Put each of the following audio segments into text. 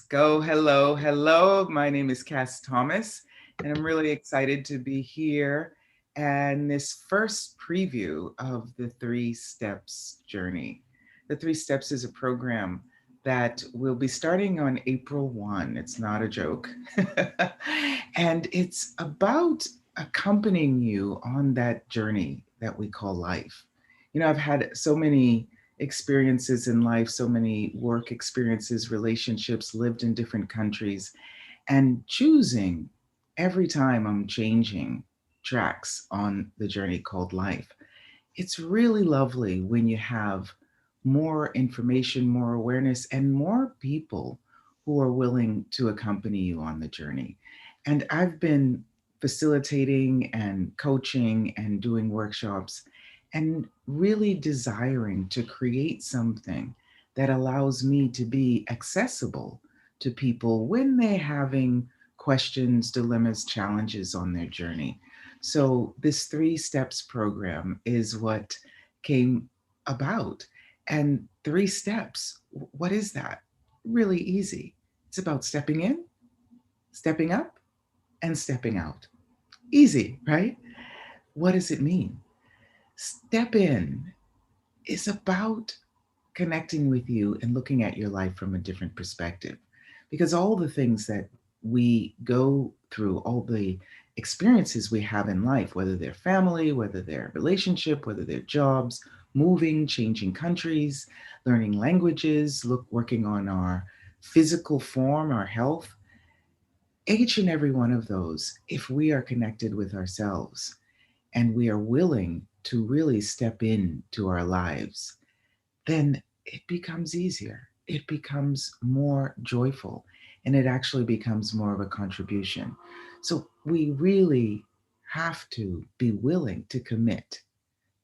go. Hello, hello. My name is Kass Thomas, and I'm really excited to be here and this first preview of the Three Steps journey. The Three Steps is a program that will be starting on April 1. It's not a joke. And it's about accompanying you on that journey that we call life. I've had so many experiences in life, so many work experiences, relationships, lived in different countries, and choosing every time I'm changing tracks on the journey called life. It's really lovely when you have more information, more awareness, and more people who are willing to accompany you on the journey. And I've been facilitating and coaching and doing workshops and really desiring to create something that allows me to be accessible to people when they're having questions, dilemmas, challenges on their journey. So, this Three Steps program is what came about. And three steps, what is that? Really easy. It's about stepping in, stepping up, and stepping out. Easy, right? What does it mean? Step in is about connecting with you and looking at your life from a different perspective. Because all the things that we go through, all the experiences we have in life, whether they're family, whether they're relationship, whether they're jobs, moving, changing countries, learning languages, working on our physical form, our health, each and every one of those, if we are connected with ourselves and we are willing to really step into our lives, then it becomes easier. It becomes more joyful and it actually becomes more of a contribution. So we really have to be willing to commit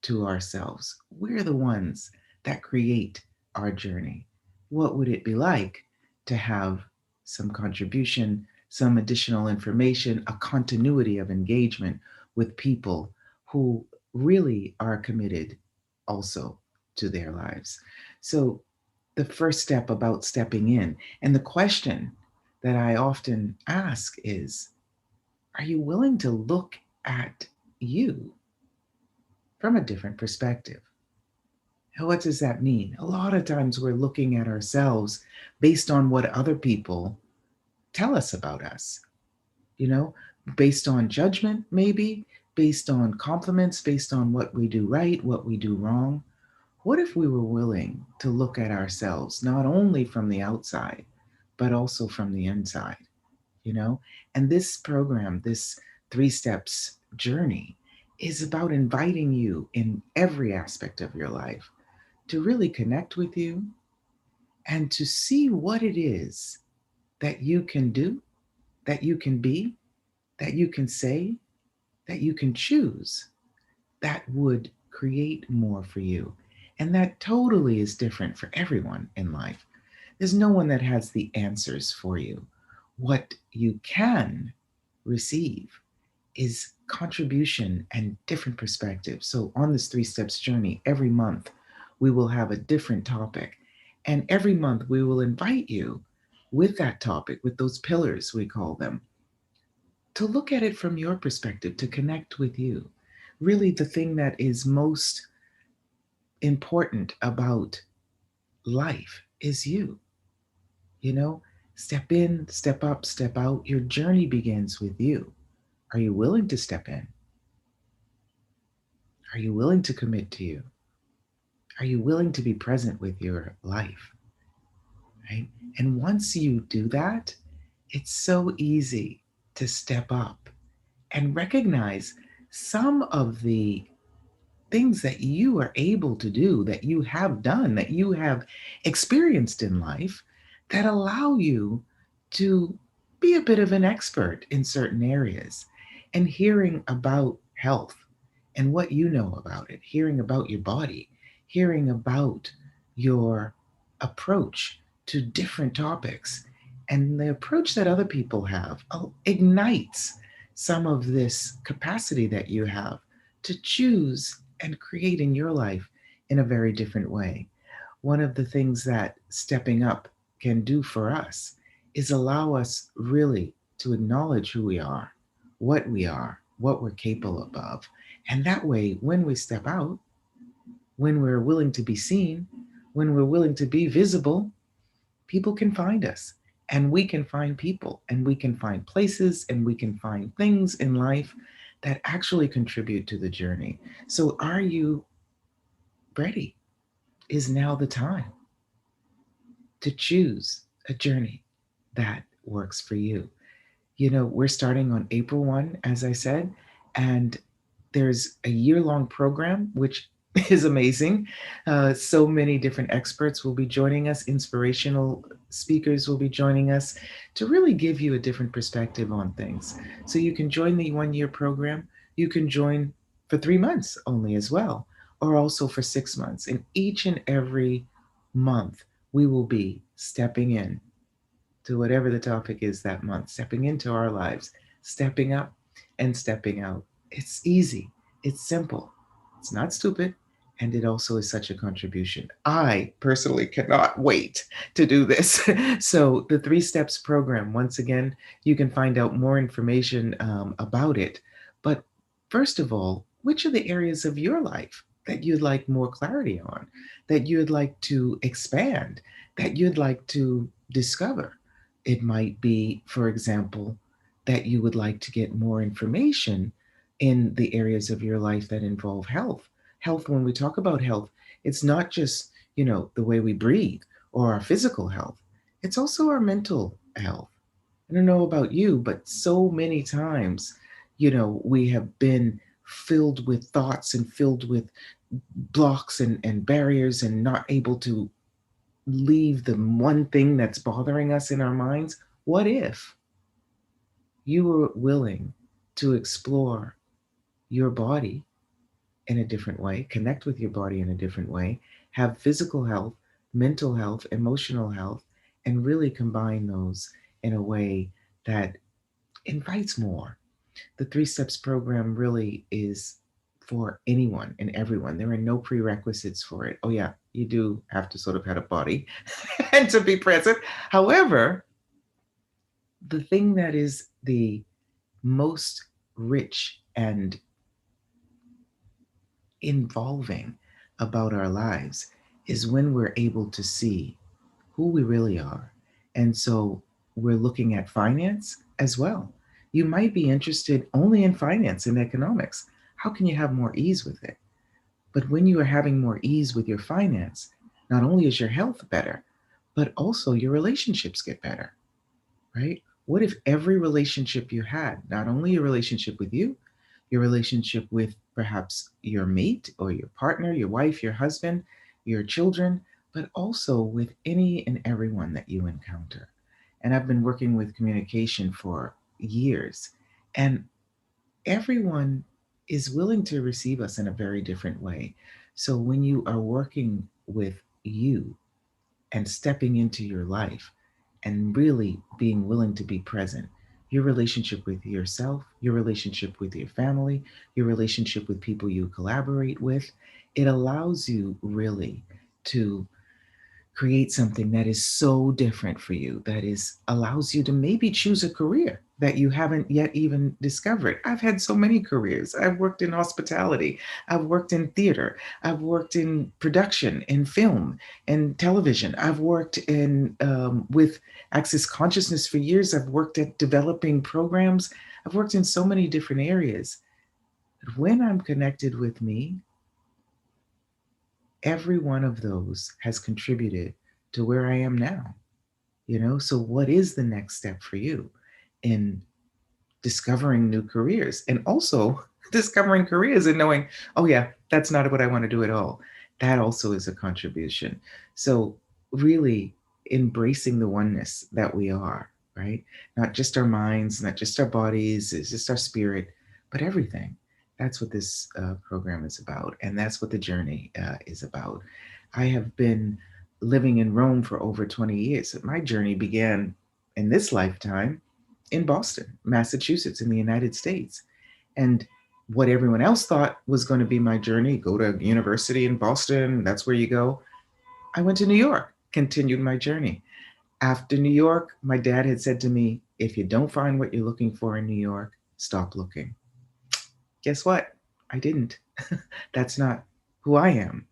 to ourselves. We're the ones that create our journey. What would it be like to have some contribution, some additional information, a continuity of engagement with people who really are committed also to their lives? So, the first step about stepping in, and the question that I often ask is, are you willing to look at you from a different perspective? What does that mean? A lot of times we're looking at ourselves based on what other people tell us about us, you know, based on judgment, maybe, based on compliments, based on what we do right, what we do wrong. What if we were willing to look at ourselves not only from the outside, but also from the inside, you know? And this program, this Three Steps journey, is about inviting you in every aspect of your life to really connect with you and to see what it is that you can do, that you can be, that you can say, that you can choose that would create more for you. And that totally is different for everyone in life. There's no one that has the answers for you. What you can receive is contribution and different perspectives. So, on this Three Steps journey, every month we will have a different topic. And every month we will invite you with that topic, with those pillars, we call them, to look at it from your perspective, to connect with you. Really, the thing that is most important about life is you. You know, step in, step up, step out. Your journey begins with you. Are you willing to step in? Are you willing to commit to you? Are you willing to be present with your life? Right? And once you do that, it's so easy to step up and recognize some of the things that you are able to do, that you have done, that you have experienced in life that allow you to be a bit of an expert in certain areas. And hearing about health and what you know about it, hearing about your body, hearing about your approach to different topics, and the approach that other people have ignites some of this capacity that you have to choose and create in your life in a very different way. One of the things that stepping up can do for us is allow us really to acknowledge who we are, what we're capable of. And that way, when we step out, when we're willing to be seen, when we're willing to be visible, people can find us. And we can find people, and we can find places, and we can find things in life that actually contribute to the journey. So, are you ready? Is now the time to choose a journey that works for you. You know, we're starting on April 1, as I said, and there's a year-long program, which is amazing. So many different experts will be joining us, inspirational speakers will be joining us to really give you a different perspective on things. So you can join the 1 year program. You can join for 3 months only as well, or also for 6 months. And each and every month, we will be stepping in to whatever the topic is that month, stepping into our lives, stepping up and stepping out. It's easy, it's simple, it's not stupid, and it also is such a contribution. I personally cannot wait to do this. So, the Three Steps program, once again, you can find out more information about it. But first of all, which are the areas of your life that you'd like more clarity on, that you'd like to expand, that you'd like to discover? It might be, for example, that you would like to get more information in the areas of your life that involve health. Health, when we talk about health, it's not just, the way we breathe or our physical health, it's also our mental health. I don't know about you, but so many times, we have been filled with thoughts and filled with blocks and barriers and not able to leave the one thing that's bothering us in our minds. What if you were willing to explore your body in a different way, connect with your body in a different way, have physical health, mental health, emotional health, and really combine those in a way that invites more? The Three Steps program really is for anyone and everyone. There are no prerequisites for it. Oh, yeah, you do have to sort of have a body and to be present. However, the thing that is the most rich and involving about our lives is when we're able to see who we really are. And so we're looking at finance as well. You might be interested only in finance and economics. How can you have more ease with it? But when you are having more ease with your finance, not only is your health better, but also your relationships get better, right? What if every relationship you had, not only your relationship with you, your relationship with perhaps your mate or your partner, your wife, your husband, your children, but also with any and everyone that you encounter? And I've been working with communication for years, and everyone is willing to receive us in a very different way. So when you are working with you and stepping into your life and really being willing to be present, your relationship with yourself, your relationship with your family, your relationship with people you collaborate with, it allows you really to create something that is so different for you, that is allows you to maybe choose a career that you haven't yet even discovered. I've had so many careers. I've worked in hospitality, I've worked in theater, I've worked in production, in film and television, I've worked in with access consciousness for years, I've worked at developing programs, I've worked in so many different areas. But when I'm connected with me, every one of those has contributed to where I am now. So what is the next step for you in discovering new careers, and also discovering careers and knowing, oh yeah, that's not what I want to do at all? That also is a contribution. So really embracing the oneness that we are, right? Not just our minds, not just our bodies, it's just our spirit, but everything. That's what this program is about, and that's what the journey is about. I have been living in Rome for over 20 years. My journey began in this lifetime in Boston, Massachusetts, in the United States. And what everyone else thought was going to be my journey, go to university in Boston, that's where you go. I went to New York, continued my journey. After New York, my dad had said to me, if you don't find what you're looking for in New York, stop looking. Guess what? I didn't. That's not who I am.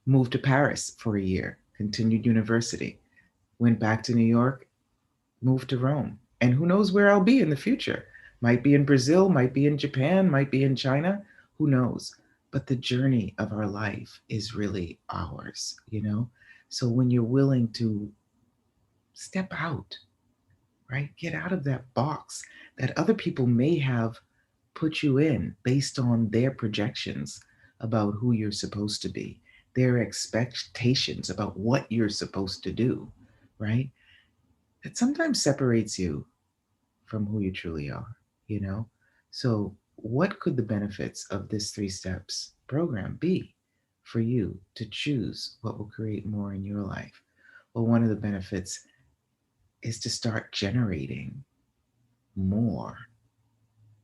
Moved to Paris for a year, continued university, went back to New York, moved to Rome. And who knows where I'll be in the future? Might be in Brazil, might be in Japan, might be in China. Who knows? But the journey of our life is really ours, you know? So when you're willing to step out, right? Get out of that box that other people may have put you in based on their projections about who you're supposed to be, their expectations about what you're supposed to do, right? It sometimes separates you from who you truly are, you know? So, what could the benefits of this three steps program be for you to choose what will create more in your life? Well, one of the benefits is to start generating more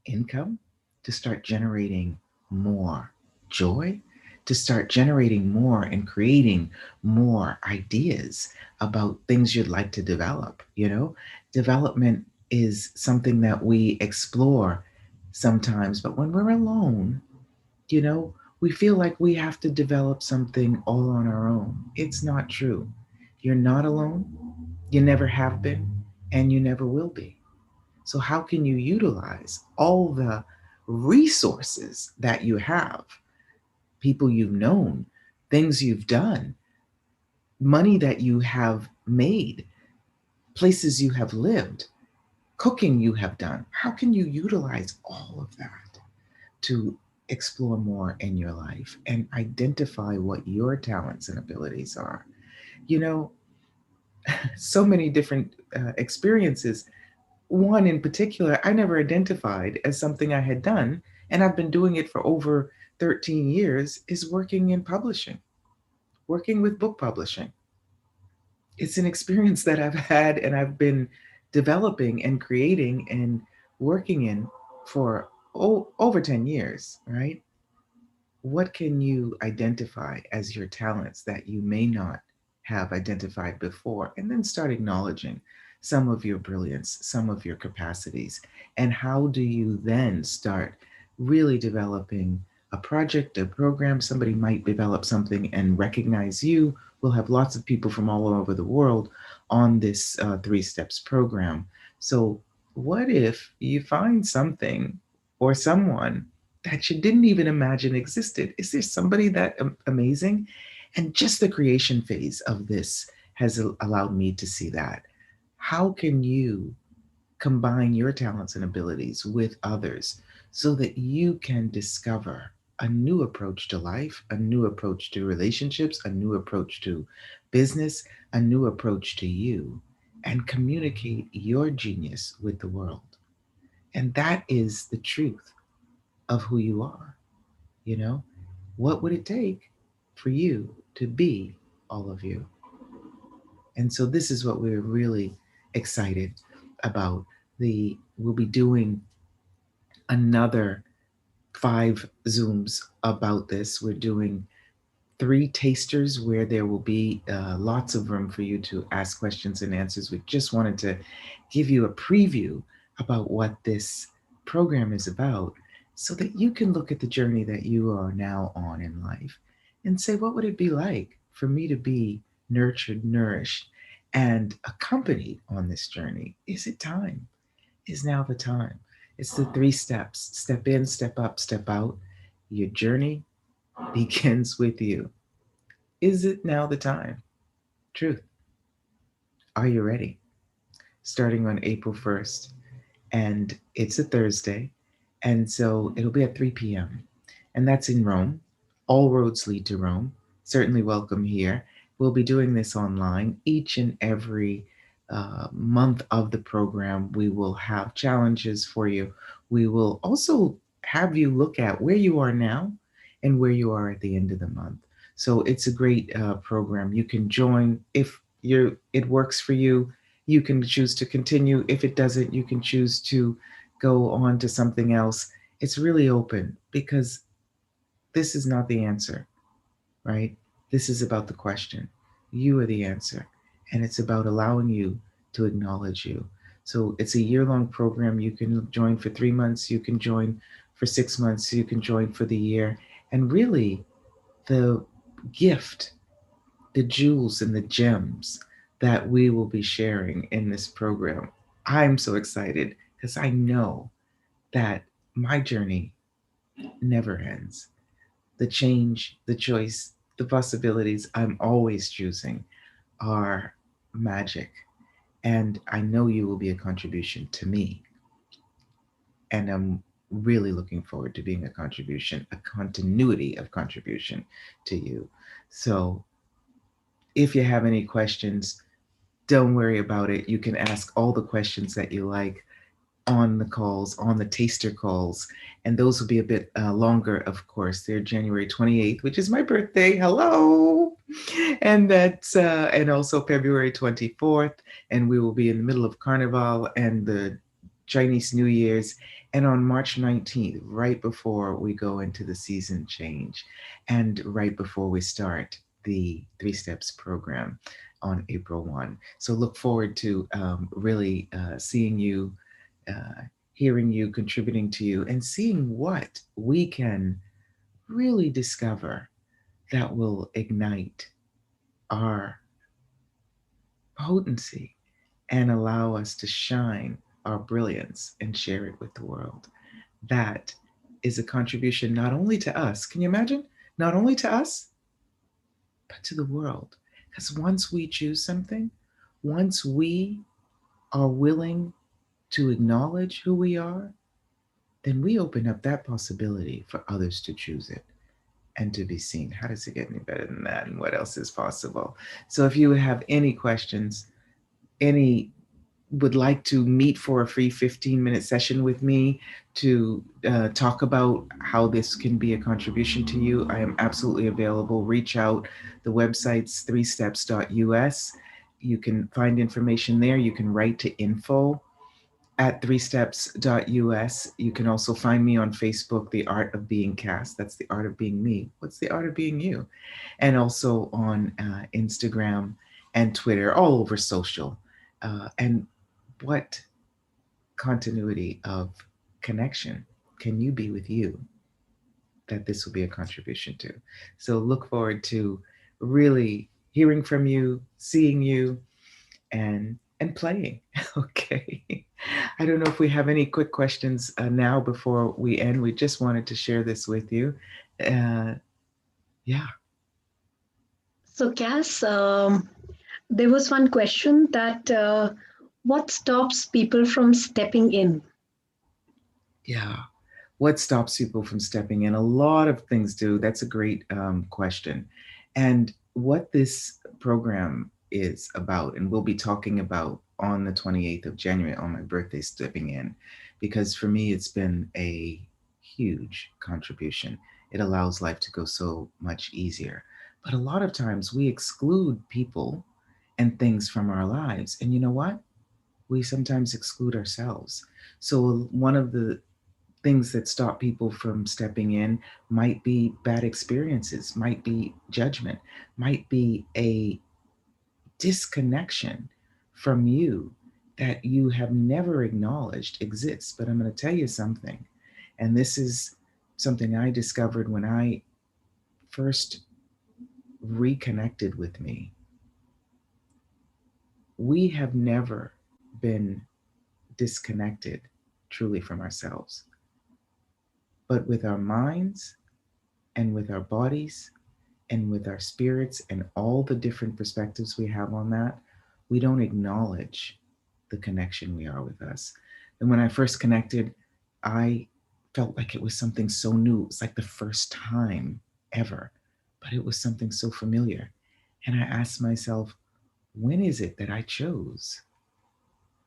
income, to start generating more joy, to start generating more and creating more ideas about things you'd like to develop. You know, development is something that we explore sometimes, but when we're alone, you know, we feel like we have to develop something all on our own. It's not true. You're not alone, you never have been, and you never will be. So, how can you utilize all the resources that you have, people you've known, things you've done, money that you have made, places you have lived, cooking you have done? How can you utilize all of that to explore more in your life and identify what your talents and abilities are? You know, so many different experiences. One in particular, I never identified as something I had done, and I've been doing it for over 13 years, is working in publishing, working with book publishing. It's an experience that I've had and I've been developing and creating and working in for over 10 years, right? What can you identify as your talents that you may not have identified before? And then start acknowledging some of your brilliance, some of your capacities. And how do you then start really developing a project, a program? Somebody might develop something and recognize you. We'll have lots of people from all over the world on this three steps program. So, what if you find something or someone that you didn't even imagine existed? Is there somebody that amazing? And just the creation phase of this has allowed me to see that. How can you combine your talents and abilities with others so that you can discover a new approach to life, a new approach to relationships, a new approach to business, a new approach to you, and communicate your genius with the world? And that is the truth of who you are. You know, what would it take for you to be all of you? And so this is what we're really excited about. We'll be doing another 5 Zooms about this. We're doing 3 tasters where there will be lots of room for you to ask questions and answers. We just wanted to give you a preview about what this program is about so that you can look at the journey that you are now on in life and say, what would it be like for me to be nurtured, nourished, and accompanied on this journey? Is it time? Is now the time? It's the 3 steps: step in, step up, step out. Your journey begins with you. Is it now the time? Truth. Are you ready? Starting on April 1st, and it's a Thursday, and so it'll be at 3 p.m., and that's in Rome. All roads lead to Rome. Certainly welcome here. We'll be doing this online each and every month of the program. We will have challenges for you. We will also have you look at where you are now and where you are at the end of the month. So it's a great program. You can join if it works for you. You can choose to continue. If it doesn't, you can choose to go on to something else. It's really open because this is not the answer, right? This is about the question. You are the answer. And it's about allowing you to acknowledge you. So it's a year-long program. You can join for 3 months, you can join for 6 months, you can join for the year. And really, the gift, the jewels and the gems that we will be sharing in this program, I'm so excited because I know that my journey never ends. The change, the choice, the possibilities I'm always choosing are magic. And I know you will be a contribution to me. And I'm really looking forward to being a contribution, a continuity of contribution to you. So if you have any questions, don't worry about it. You can ask all the questions that you like on the calls, on the taster calls. And those will be a bit longer, of course. They're January 28th, which is my birthday. Hello. And that's, and also February 24th. And we will be in the middle of Carnival and the Chinese New Year's. And on March 19th, right before we go into the season change, and right before we start the Three Steps program on April 1. So look forward to really seeing you, uh, hearing you, contributing to you, and seeing what we can really discover that will ignite our potency and allow us to shine our brilliance and share it with the world. That is a contribution not only to us, can you imagine? Not only to us, but to the world. Because once we choose something, once we are willing to acknowledge who we are, then we open up that possibility for others to choose it and to be seen. How does it get any better than that? And what else is possible? So if you have any questions, any would like to meet for a free 15-minute session with me to talk about how this can be a contribution to you, I am absolutely available. Reach out. The website's 3steps.us. You can find information there. You can write to info@3steps.us. You can also find me on Facebook, The Art of Being Kass. That's the art of being me. What's the art of being you? And also on Instagram and Twitter, all over social. And what continuity of connection can you be with you that this will be a contribution to? So look forward to really hearing from you, seeing you, and playing. Okay. I don't know if we have any quick questions now before we end. We just wanted to share this with you. Uh, yeah. So, Cass, there was one question that what stops people from stepping in? Yeah. What stops people from stepping in? A lot of things do. That's a great question. And what this program is about, and we'll be talking about on the 28th of January on my birthday, stepping in, because for me, it's been a huge contribution. It allows life to go so much easier. But a lot of times we exclude people and things from our lives. And you know what? We sometimes exclude ourselves. So, one of the things that stop people from stepping in might be bad experiences, might be judgment, might be a disconnection from you that you have never acknowledged exists. But I'm going to tell you something, and this is something I discovered when I first reconnected with me. We have never been disconnected truly from ourselves, but with our minds and with our bodies and with our spirits and all the different perspectives we have on that, we don't acknowledge the connection we are with us. And when I first connected, I felt like it was something so new. It was like the first time ever, but it was something so familiar. And I asked myself, when is it that I chose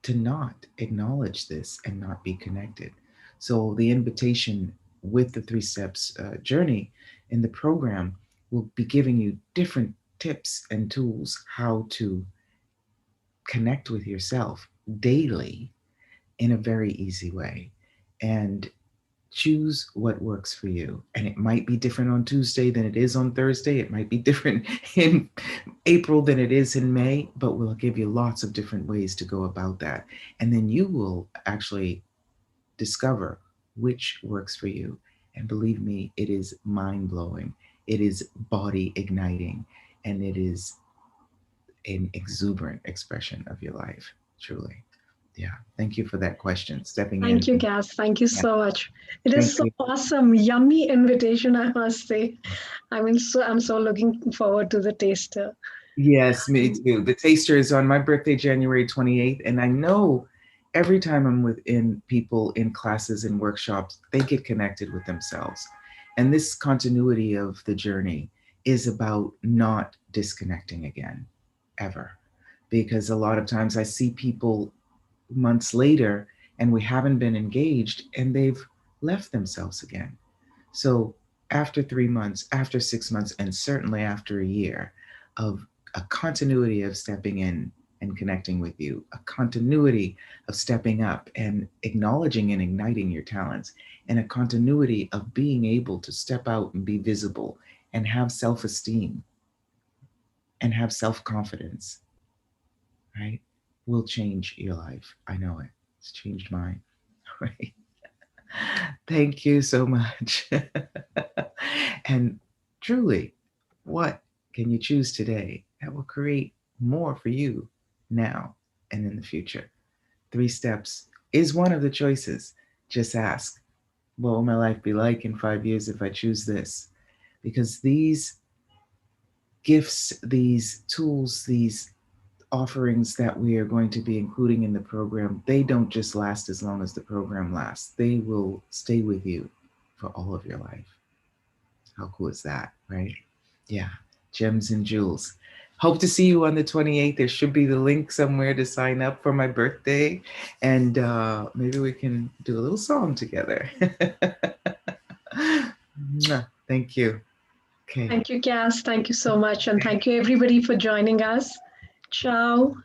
to not acknowledge this and not be connected? So the invitation with the Three Steps journey in the program will be giving you different tips and tools how to connect with yourself daily in a very easy way. And choose what works for you. And it might be different on Tuesday than it is on Thursday. It might be different in April than it is in May, but we'll give you lots of different ways to go about that. And then you will actually discover which works for you. And believe me, it is mind blowing. It is body igniting, and it is an exuberant expression of your life, truly. Yeah. Thank you for that question. Stepping in. Thank you, Cass. Thank you Yeah. so much. It Thank is so you. awesome, yummy invitation, I must say. I'm so looking forward to the taster. Yes, me Um, too. The taster is on my birthday, January 28th. And I know every time I'm within people in classes and workshops, they get connected with themselves. And this continuity of the journey is about not disconnecting again, ever. Because a lot of times I see people months later and we haven't been engaged and they've left themselves again. So after 3 months, after 6 months, and certainly after a year of a continuity of stepping in and connecting with you, a continuity of stepping up and acknowledging and igniting your talents, and a continuity of being able to step out and be visible and have self esteem and have self confidence, right? Will change your life. I know it. It's changed mine, right? Thank you so much. And truly, what can you choose today that will create more for you now and in the future? 3 steps is one of the choices. Just ask, what will my life be like in 5 years if I choose this? Because these gifts, these tools, these offerings that we are going to be including in the program, they don't just last as long as the program lasts. They will stay with you for all of your life. How cool is that, right? Yeah, gems and jewels. Hope to see you on the 28th. There should be the link somewhere to sign up for my birthday. And maybe we can do a little song together. Thank you. Okay. Thank you, Cass. Thank you so much. And thank you, everybody, for joining us. Ciao.